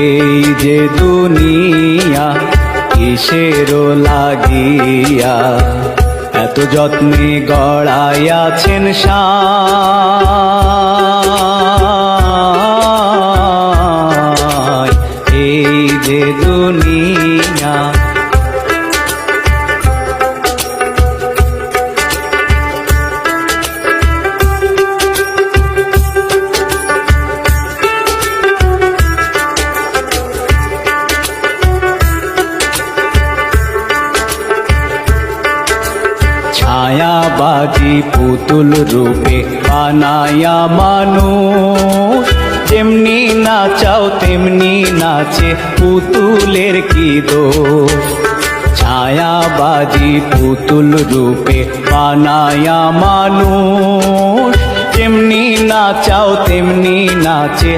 এই যে দুনিয়া কিসেরও লাগিয়া এত যত্নে গড়াইয়াছেন সায়। এই যে দুনিয়া ছায়াবাজি পুতুল রূপে বানায়া মানুষ, যেমনি নাচাও তেমনি নাচে পুতুলের কি দোষ। ছায়াবাজি পুতুল রূপে বানায়া মানুষ, যেমনি নাচাও তেমনি নাচে